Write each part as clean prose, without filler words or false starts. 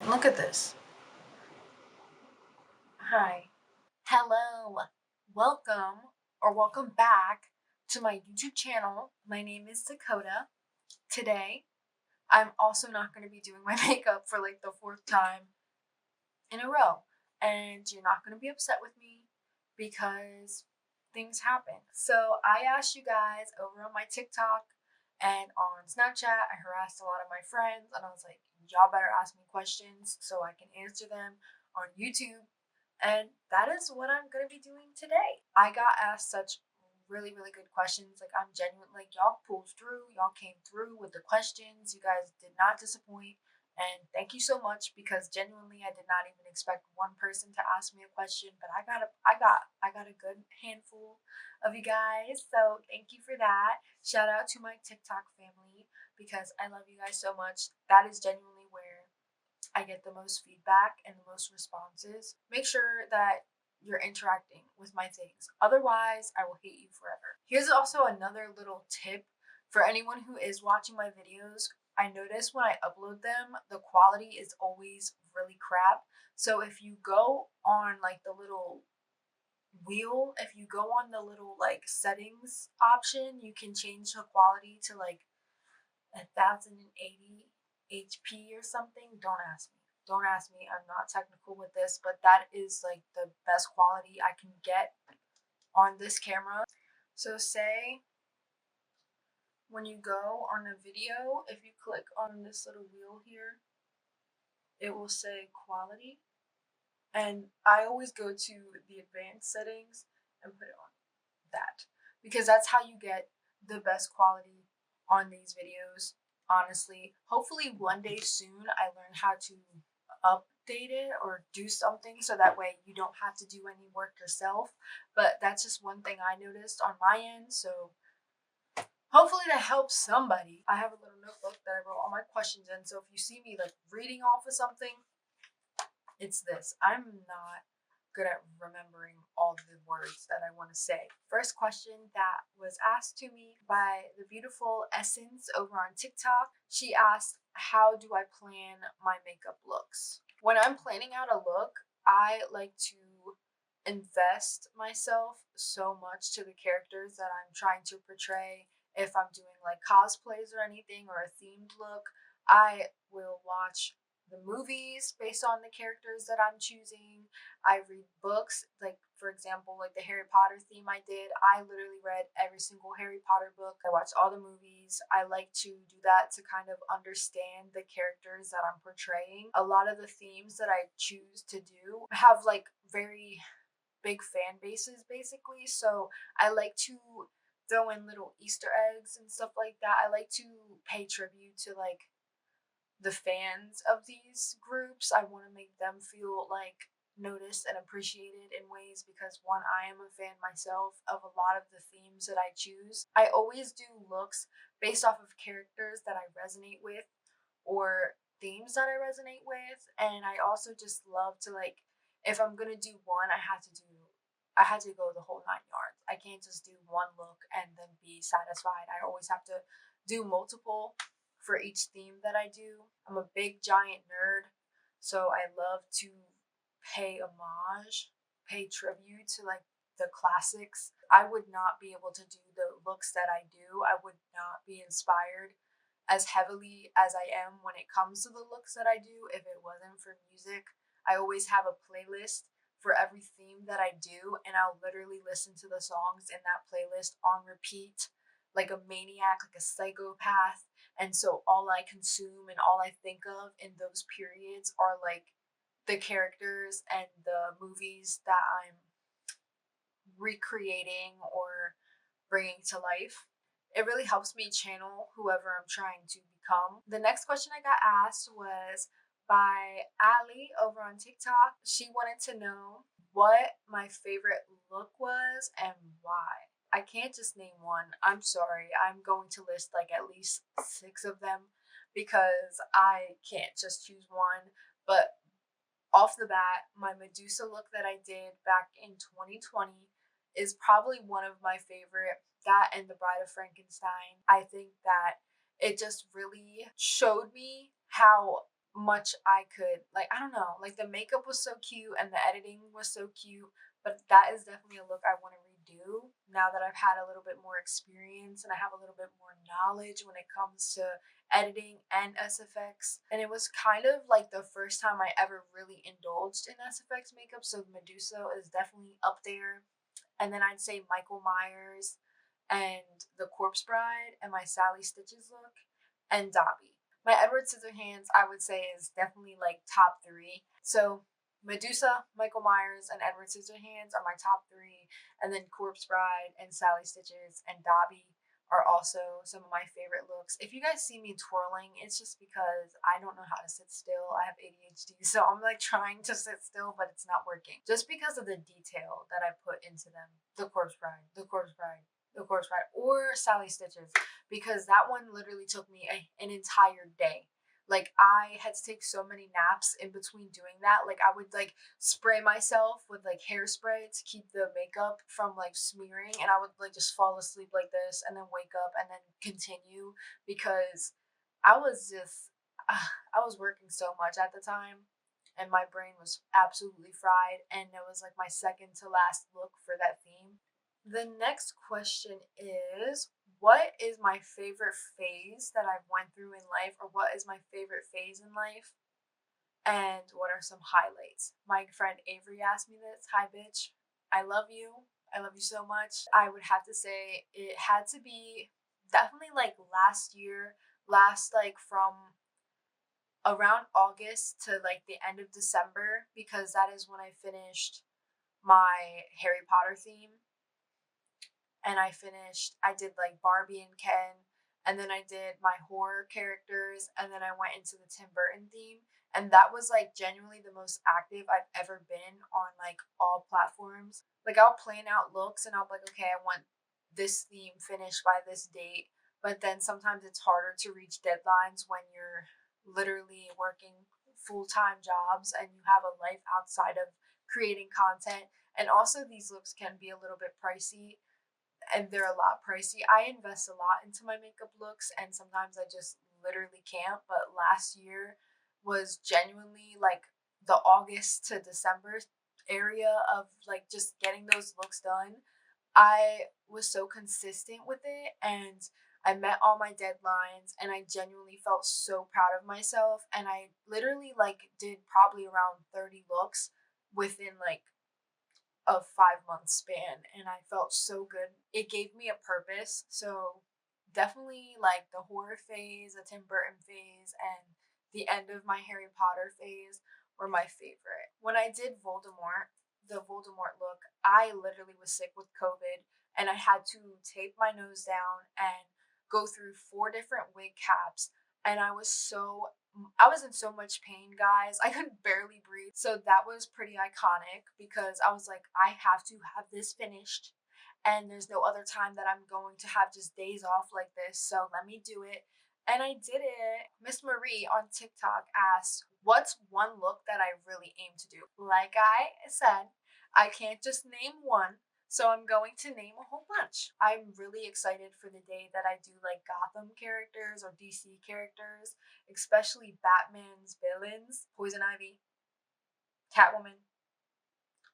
Look at this. Hi. Hello. Welcome back to my YouTube channel. My name is Dakota. Today, I'm also not going to be doing my makeup for like the fourth time in a row. And you're not going to be upset with me because things happen. So I asked you guys over on my TikTok and on Snapchat. I harassed a lot of my friends and I was like, y'all better ask me questions so I can answer them on YouTube. And that is what I'm going to be doing today. I got asked such really good questions. Like, I'm genuine, like, y'all pulled through, y'all came through with the questions. You guys did not disappoint. And thank you so much because genuinely I did not even expect one person to ask me a question, but I got a good handful of you guys. So thank you for that. Shout out to my TikTok family because I love you guys so much. That is genuinely where I get the most feedback and the most responses. Make sure that you're interacting with my things. Otherwise, I will hate you forever. Here's also another little tip for anyone who is watching my videos. I notice when I upload them, the quality is always really crap. So if you go on like the little wheel, if you go on the little like settings option, you can change the quality to like 1080 HP or something. Don't ask me. Don't ask me. I'm not technical with this, but that is like the best quality I can get on this camera. So say when you go on a video, if you click on this little wheel here, it will say quality. And I always go to the advanced settings and put it on that because that's how you get the best quality on these videos. Honestly, hopefully one day soon I learn how to update it or do something so that way you don't have to do any work yourself. But that's just one thing I noticed on my end. So hopefully that helps somebody. I have a little notebook that I wrote all my questions in. So if you see me like reading off of something, it's this. I'm not good at remembering all the words that I want to say. First question that was asked to me by the beautiful Essence over on TikTok. She asked, how do I plan my makeup looks? When I'm planning out a look, I like to invest myself so much to the characters that I'm trying to portray. If I'm doing like cosplays or anything or a themed look, I will watch the movies based on the characters that I'm choosing. I read books, like for example, like the Harry Potter theme I did. I literally read every single Harry Potter book. I watched all the movies. I like to do that to kind of understand the characters that I'm portraying. A lot of the themes that I choose to do have like very big fan bases basically. So I like to throw in little Easter eggs and stuff like that. I like to pay tribute to like the fans of these groups. I want to make them feel like noticed and appreciated in ways because one, I am a fan myself of a lot of the themes that I choose. I always do looks based off of characters that I resonate with or themes that I resonate with. And I also just love to like, if I'm gonna do one, I had to go the whole 9 yards. I can't just do one look and then be satisfied. I always have to do multiple for each theme that I do. I'm a big giant nerd, so I love to pay homage, pay tribute to like the classics. I would not be able to do the looks that I do. I would not be inspired as heavily as I am when it comes to the looks that I do if it wasn't for music. I always have a playlist for every theme that I do, and I'll literally listen to the songs in that playlist on repeat like a maniac, like a psychopath. And so all I consume and all I think of in those periods are like the characters and the movies that I'm recreating or bringing to life. It really helps me channel whoever I'm trying to become. The next question I got asked was by Ali over on TikTok. She wanted to know what my favorite look was and why. I can't just name one. I'm sorry. I'm going to list like at least 6 of them because I can't just choose one. But off the bat, my Medusa look that I did back in 2020 is probably one of my favorite. That and the Bride of Frankenstein. I think that it just really showed me how much I could, like, I don't know, like the makeup was so cute and the editing was so cute, but that is definitely a look I want to redo now that I've had a little bit more experience and I have a little bit more knowledge when it comes to editing and SFX. And it was kind of like the first time I ever really indulged in SFX makeup, so Medusa is definitely up there. And then I'd say Michael Myers and The Corpse Bride and my Sally Stitches look and Dobby. My Edward Scissorhands, I would say, is definitely like top three. So Medusa, Michael Myers, and Edward Scissorhands are my top three, and then Corpse Bride and Sally Stitches and Dobby are also some of my favorite looks. If you guys see me twirling, it's just because I don't know how to sit still. I have ADHD, so I'm like trying to sit still, but it's not working. Just because of the detail that I put into them. The Corpse Bride, the Corpse Bride, the Corpse Bride, or Sally Stitches, because that one literally took me an entire day. Like I had to take so many naps in between doing that. Like I would like spray myself with like hairspray to keep the makeup from like smearing, and I would like just fall asleep like this and then wake up and then continue because I was just I was working so much at the time and my brain was absolutely fried, and it was like my second to last look for that theme. The next question is, what is my favorite phase that I've went through in life, or what is my favorite phase in life? And what are some highlights? My friend Avery asked me this. Hi, bitch. I love you. I love you so much. I would have to say it had to be definitely like last year, last like from around August to like the end of December, because that is when I finished my Harry Potter theme. And I did like Barbie and Ken, and then I did my horror characters, and then I went into the Tim Burton theme. And that was like genuinely the most active I've ever been on like all platforms. Like I'll plan out looks and I'll be like, okay, I want this theme finished by this date. But then sometimes it's harder to reach deadlines when you're literally working full-time jobs and you have a life outside of creating content. And also these looks can be a little bit pricey and they're a lot pricey. I invest a lot into my makeup looks and sometimes I just literally can't. But last year was genuinely like the August to December area of like just getting those looks done. I was so consistent with it and I met all my deadlines and I genuinely felt so proud of myself, and I literally like did probably around 30 looks within like a 5 month span, and I felt so good. It gave me a purpose. So definitely like the horror phase, the Tim Burton phase, and the end of my Harry Potter phase were my favorite. When I did Voldemort, the Voldemort look, I literally was sick with COVID and I had to tape my nose down and go through 4 different wig caps, and I was in so much pain, guys. I could barely breathe. So that was pretty iconic because I was like, I have to have this finished. And there's no other time that I'm going to have just days off like this. So let me do it. And I did it. Miss Marie on TikTok asked, what's one look that I really aim to do? Like I said, I can't just name one. So I'm going to name a whole bunch. I'm really excited for the day that I do like Gotham characters or DC characters, especially Batman's villains, Poison Ivy, Catwoman,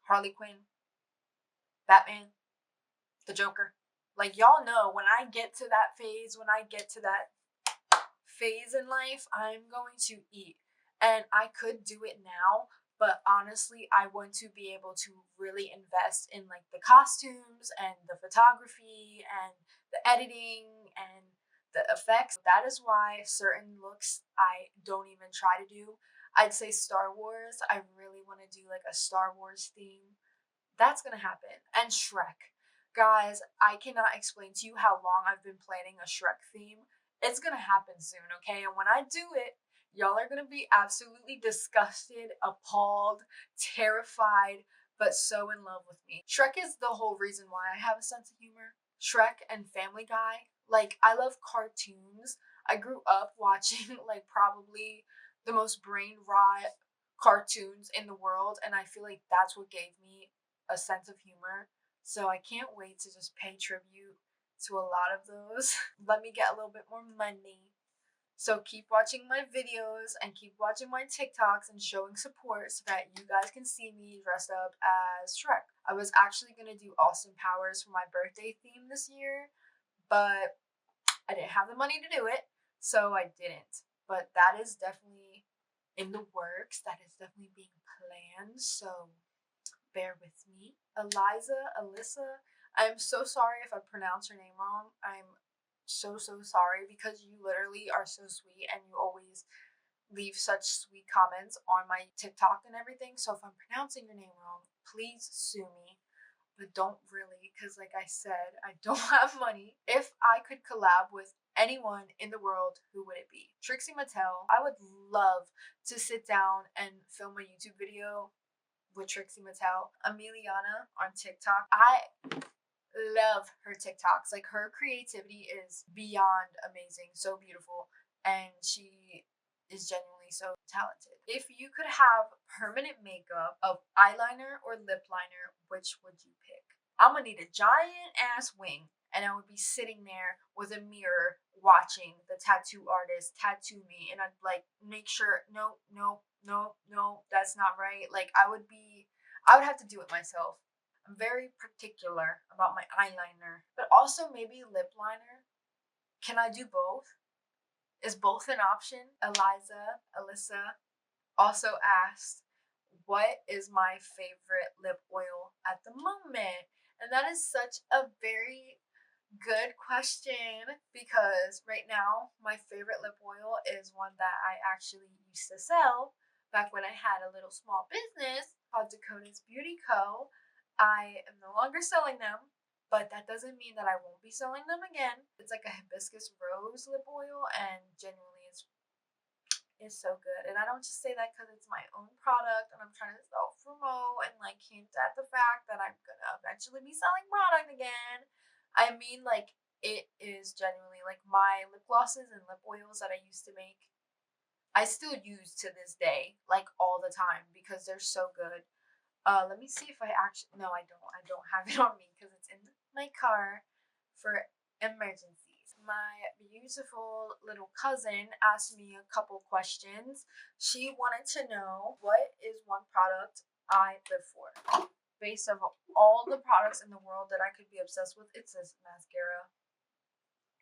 Harley Quinn, Batman, the Joker. Like y'all know, when I get to that phase, when I get to that phase in life, I'm going to eat. And I could do it now, but honestly, I want to be able to really invest in like the costumes and the photography and the editing and the effects. That is why certain looks I don't even try to do. I'd say Star Wars. I really want to do like a Star Wars theme. That's gonna happen. And Shrek. Guys, I cannot explain to you how long I've been planning a Shrek theme. It's gonna happen soon, okay? And when I do it, y'all are gonna be absolutely disgusted, appalled, terrified, but so in love with me. Shrek is the whole reason why I have a sense of humor. Shrek and Family Guy. Like, I love cartoons. I grew up watching, like, probably the most brain rot cartoons in the world, and I feel like that's what gave me a sense of humor. So I can't wait to just pay tribute to a lot of those. Let me get a little bit more money So keep watching my videos and keep watching my TikToks and showing support so that you guys can see me dressed up as Shrek. I was actually going to do Austin Powers for my birthday theme this year, but I didn't have the money to do it, so I didn't. But that is definitely in the works. That is definitely being planned, so bear with me. Alyssa, I'm so sorry if I pronounce your name wrong. I'm so sorry because you literally are so sweet and you always leave such sweet comments on my TikTok and everything. So if I'm pronouncing your name wrong, please sue me. But don't really, because like I said, I don't have money. If I could collab with anyone in the world, who would it be? Trixie Mattel. I would love to sit down and film a YouTube video with Trixie Mattel. Emiliana on TikTok. I love her TikToks. Like, her creativity is beyond amazing, so beautiful, and she is genuinely so talented. If you could have permanent makeup of eyeliner or lip liner, which would you pick? I'm gonna need a giant ass wing, and I would be sitting there with a mirror watching the tattoo artist tattoo me, and I'd like make sure no, that's not right. Like, I would have to do it myself. I'm very particular about my eyeliner, but also maybe lip liner. Can I do both? Is both an option? Alyssa also asked, what is my favorite lip oil at the moment? And that is such a very good question, because right now my favorite lip oil is one that I actually used to sell back when I had a little small business called Dakota's Beauty Co. I am no longer selling them, but that doesn't mean that I won't be selling them again. It's like a hibiscus rose lip oil, and genuinely is so good. And I don't just say that because it's my own product and I'm trying to self promote and like hint at the fact that I'm gonna eventually be selling product again. I mean, like, it is genuinely like my lip glosses and lip oils that I used to make. I still use to this day, like all the time, because they're so good. Let me see if I actually, no, I don't. I don't have it on me because it's in my car for emergencies. My beautiful little cousin asked me a couple questions. She wanted to know, what is one product I live for? Based on all the products in the world that I could be obsessed with, it's this mascara.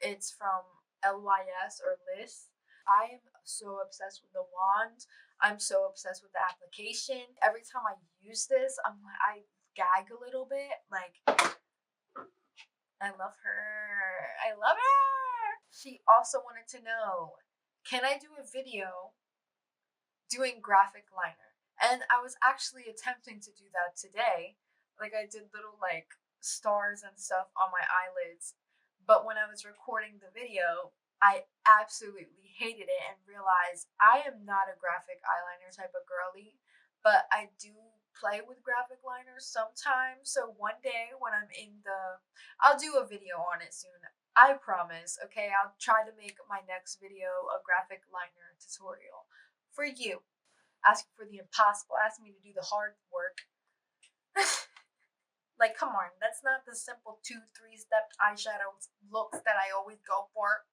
It's from LYS or Liss. I am so obsessed with the wand. I'm so obsessed with the application. Every time I use this, I gag a little bit. Like, I love her. I love her. She also wanted to know, can I do a video doing graphic liner? And I was actually attempting to do that today. Like, I did little like stars and stuff on my eyelids. But when I was recording the video, I absolutely hated it and realized I am not a graphic eyeliner type of girly, but I do play with graphic liners sometimes. So one day when I'll do a video on it soon. I promise, okay? I'll try to make my next video a graphic liner tutorial for you. Asking for the impossible, asking me to do the hard work. Like, come on, that's not the simple 2-3 step eyeshadow looks that I always go for.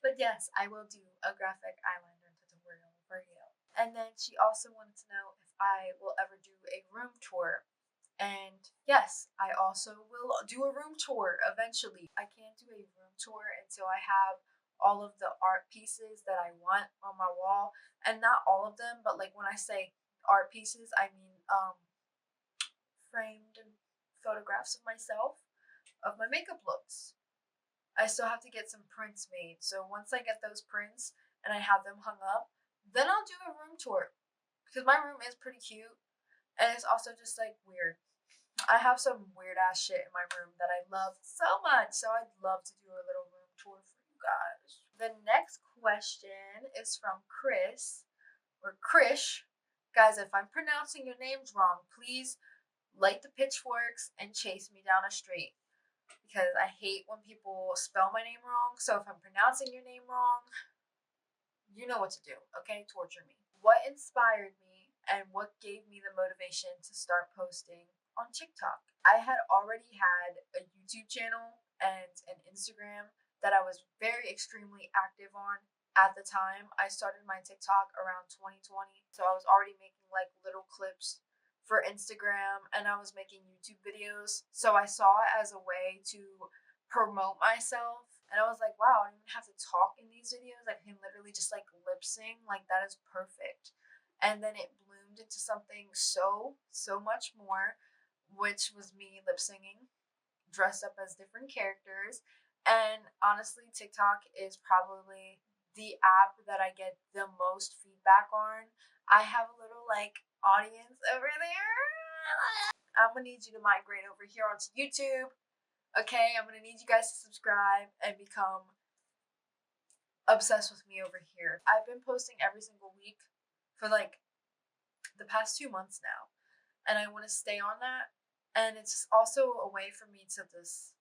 But yes, I will do a graphic eyeliner tutorial for you. And then she also wanted to know if I will ever do a room tour. And yes, I also will do a room tour eventually. I can't do a room tour until I have all of the art pieces that I want on my wall. And not all of them, but like when I say art pieces, I mean framed photographs of myself, of my makeup looks. I still have to get some prints made. So once I get those prints and I have them hung up, then I'll do a room tour. Because my room is pretty cute and it's also just like weird. I have some weird ass shit in my room that I love so much. So I'd love to do a little room tour for you guys. The next question is from Chris or Krish. Guys, if I'm pronouncing your names wrong, please light the pitchforks and chase me down a street, because I hate when people spell my name wrong. So if I'm pronouncing your name wrong, you know what to do, okay? Torture me. What inspired me and what gave me the motivation to start posting on TikTok? I had already had a YouTube channel and an Instagram that I was very extremely active on, at the time. I started my TikTok around 2020, so I was already making like little clips for Instagram, and I was making YouTube videos. So I saw it as a way to promote myself, and I was like, wow, I don't even have to talk in these videos. I can literally just like lip sync. Like, that is perfect. And then it bloomed into something so much more, which was me lip singing, dressed up as different characters. And honestly, TikTok is probably the app that I get the most feedback on. I have a little like audience over there. I'm gonna need you to migrate over here onto YouTube. Okay, I'm gonna need you guys to subscribe and become obsessed with me over here. I've been posting every single week for like the past 2 months now, and I want to stay on that. And it's also a way for me to just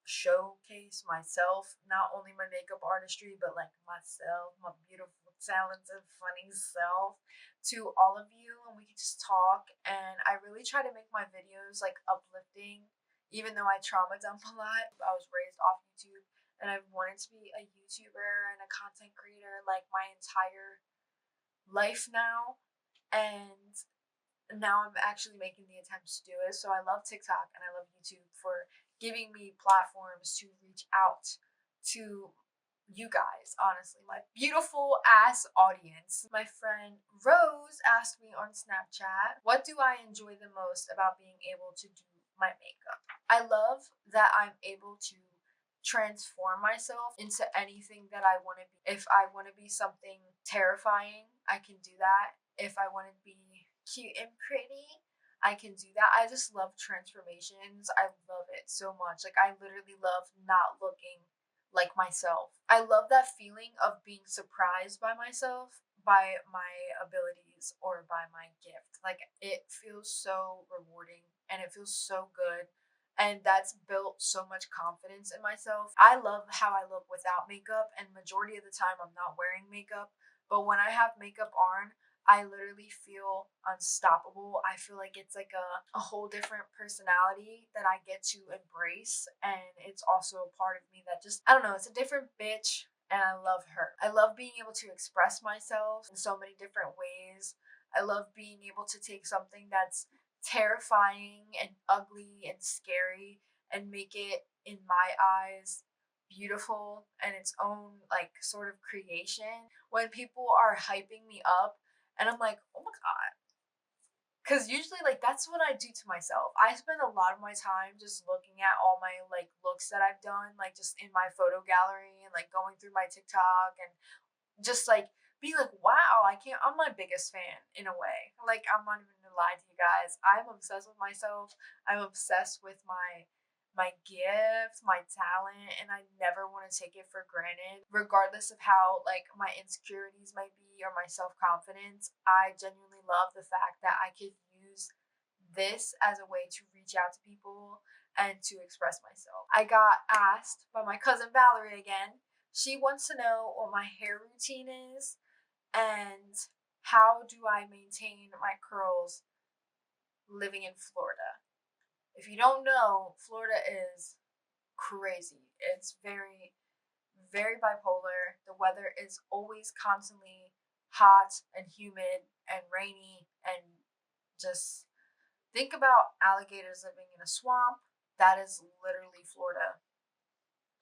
showcase myself, not only my makeup artistry, but like myself, my beautiful, talented, funny self, to all of you, and we can just talk. And I really try to make my videos like uplifting, even though I trauma dump a lot. I was raised off YouTube, and I've wanted to be a YouTuber and a content creator like my entire life now. And now I'm actually making the attempts to do it. So I love TikTok and I love YouTube for giving me platforms to reach out to you guys, honestly, my beautiful ass audience. My friend Rose asked me on Snapchat, what do I enjoy the most about being able to do my makeup? I love that I'm able to transform myself into anything that I want to be. If I want to be something terrifying, I can do that. If I want to be cute and pretty, I can do that. I just love transformations. I love it so much. Like, I literally love not looking like myself. I love that feeling of being surprised by myself, by my abilities, or by my gift. Like, it feels so rewarding and it feels so good. And that's built so much confidence in myself. I love how I look without makeup, and majority of the time I'm not wearing makeup. But when I have makeup on, I literally feel unstoppable. I feel like it's like a whole different personality that I get to embrace. And it's also a part of me that just, I don't know, it's a different bitch. And I love her. I love being able to express myself in so many different ways. I love being able to take something that's terrifying and ugly and scary and make it, in my eyes, beautiful and its own like sort of creation. When people are hyping me up, and I'm like, oh my god. Because usually, like, that's what I do to myself. I spend a lot of my time just looking at all my, like, looks that I've done, like, just in my photo gallery and, like, going through my TikTok and just, like, being like, wow, I'm my biggest fan in a way. Like, I'm not even gonna lie to you guys. I'm obsessed with myself. I'm obsessed with my gift, my talent, and I never want to take it for granted. Regardless of how like my insecurities might be or my self-confidence, I genuinely love the fact that I could use this as a way to reach out to people and to express myself. I got asked by my cousin Valerie again. She wants to know what my hair routine is and how do I maintain my curls living in Florida. If you don't know, Florida is crazy. It's very bipolar. The weather is always constantly hot and humid and rainy, and just think about alligators living in a swamp. That is literally Florida.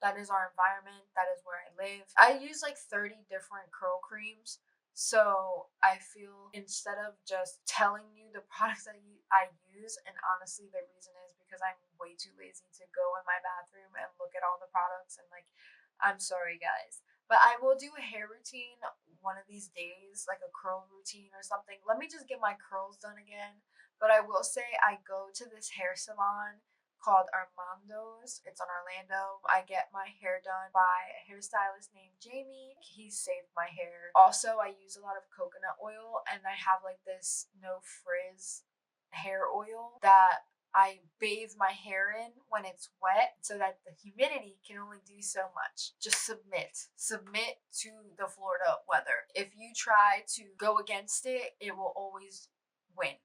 That is our environment. That is where I live. I use like 30 different curl creams. So I feel, instead of just telling you the products I use, and honestly the reason is because I'm way too lazy to go in my bathroom and look at all the products, and like, I'm sorry guys. But I will do a hair routine one of these days, like a curl routine or something. Let me just get my curls done again. But I will say I go to this hair salon called Armando's. It's on Orlando. I get my hair done by a hairstylist named Jamie. He saved my hair. Also, I use a lot of coconut oil, and I have like this no frizz hair oil that I bathe my hair in when it's wet so that the humidity can only do so much. Just submit to the Florida weather. If you try to go against it, it will always win.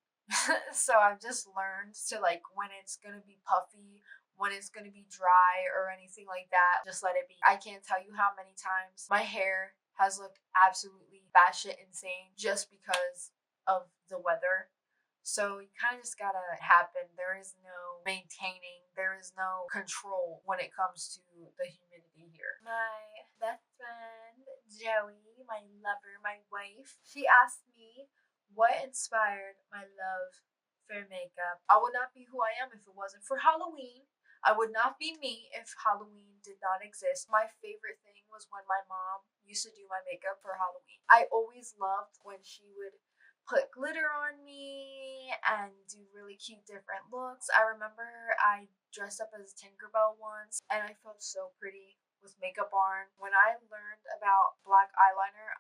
So I've just learned to, like, when it's gonna be puffy, when it's going to be dry or anything like that. Just let it be. I can't tell you how many times my hair has looked absolutely batshit insane just because of the weather. So you kind of just gotta happen. There is no maintaining, there is no control when it comes to the humidity here. My best friend, Joey, my lover, my wife, she asked me what inspired my love for makeup. I would not be who I am if it wasn't for Halloween. I would not be me if Halloween did not exist. My favorite thing was when my mom used to do my makeup for Halloween. I always loved when she would put glitter on me and do really cute different looks. I remember I dressed up as Tinkerbell once and I felt so pretty with makeup on. When I learned about black eyeliner,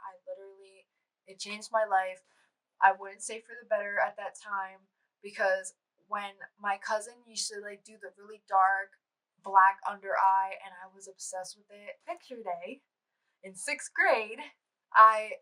it changed my life. I wouldn't say for the better at that time because when my cousin used to like do the really dark black under eye and I was obsessed with it, picture day in 6th grade, I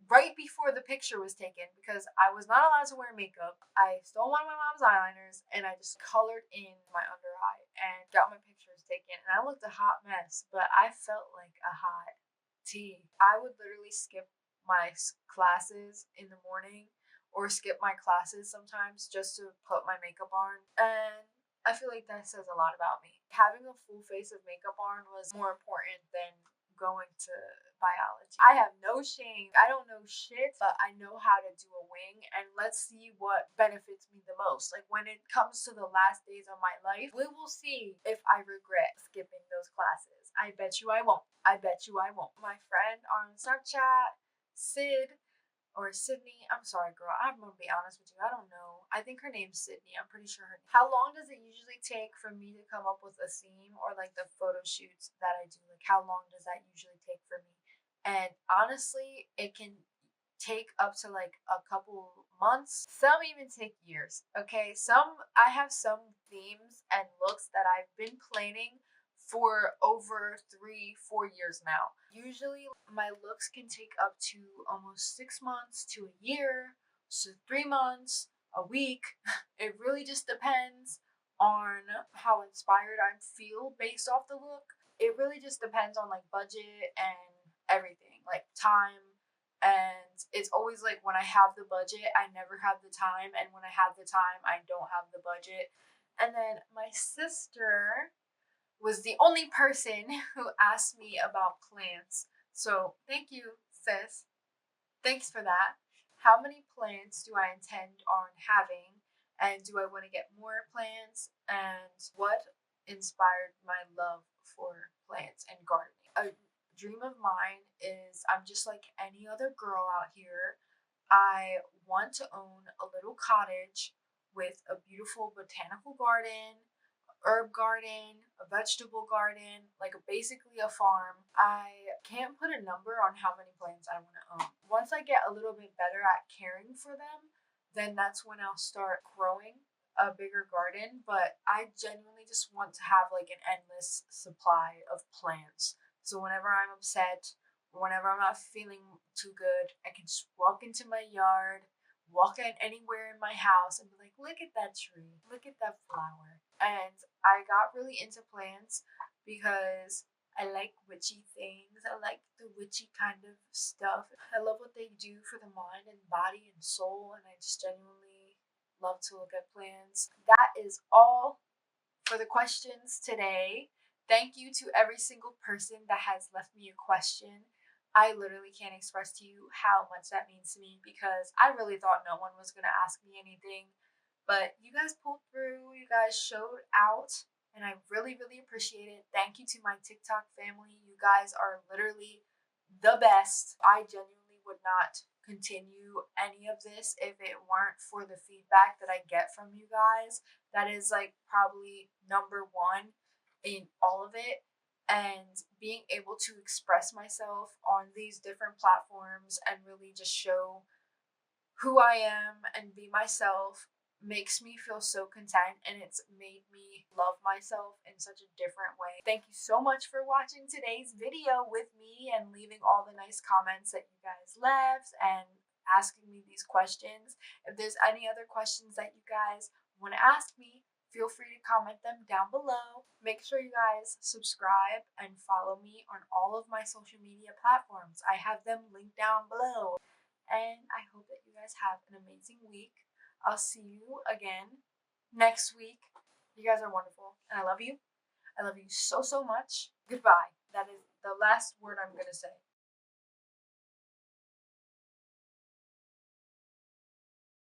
right before the picture was taken, because I was not allowed to wear makeup, I stole one of my mom's eyeliners and I just colored in my under eye and got my pictures taken. And I looked a hot mess, but I felt like a hot tea. I would literally skip my classes in the morning or skip my classes sometimes just to put my makeup on. And I feel like that says a lot about me. Having a full face of makeup on was more important than going to biology. I have no shame. I don't know shit, but I know how to do a wing, and let's see what benefits me the most. Like when it comes to the last days of my life, we will see if I regret skipping those classes. I bet you I won't. I bet you I won't. My friend on Snapchat, Sydney. I'm sorry, girl. I'm gonna be honest with you. I don't know. I think her name's Sydney. I'm pretty sure How long does it usually take for me to come up with a theme or like the photo shoots that I do? Like, how long does that usually take for me? And honestly, it can take up to like a couple months. Some even take years. Okay. I have some themes and looks that I've been planning for over 3-4 years now. Usually my looks can take up to almost 6 months to a year, so 3 months, a week. It really just depends on how inspired I feel based off the look. It really just depends on like budget and everything, like time. And it's always like when I have the budget, I never have the time. And when I have the time, I don't have the budget. And then my sister was the only person who asked me about plants. So thank you, sis. Thanks for that. How many plants do I intend on having? And do I want to get more plants? And what inspired my love for plants and gardening? A dream of mine is I'm just like any other girl out here. I want to own a little cottage with a beautiful botanical garden, herb garden, a vegetable garden, like basically a farm. I can't put a number on how many plants I want to own. Once I get a little bit better at caring for them, then that's when I'll start growing a bigger garden. But I genuinely just want to have like an endless supply of plants. So whenever I'm upset, or whenever I'm not feeling too good, I can just walk into my yard, walk in anywhere in my house and be like, look at that tree, look at that flower. And I got really into plants because I like witchy things. I like the witchy kind of stuff. I love what they do for the mind and body and soul, and I just genuinely love to look at plants. That is all for the questions today. Thank you to every single person that has left me a question. I literally can't express to you how much that means to me because I really thought no one was going to ask me anything. But you guys pulled through, you guys showed out, and I really, really appreciate it. Thank you to my TikTok family. You guys are literally the best. I genuinely would not continue any of this if it weren't for the feedback that I get from you guys. That is like probably number one in all of it. And being able to express myself on these different platforms and really just show who I am and be myself makes me feel so content, and it's made me love myself in such a different way. Thank you so much for watching today's video with me and leaving all the nice comments that you guys left and asking me these questions. If there's any other questions that you guys want to ask me, feel free to comment them down below. Make sure you guys subscribe and follow me on all of my social media platforms. I have them linked down below. And I hope that you guys have an amazing week. I'll see you again next week. You guys are wonderful, and I love you. I love you so, so much. Goodbye. That is the last word I'm going to say.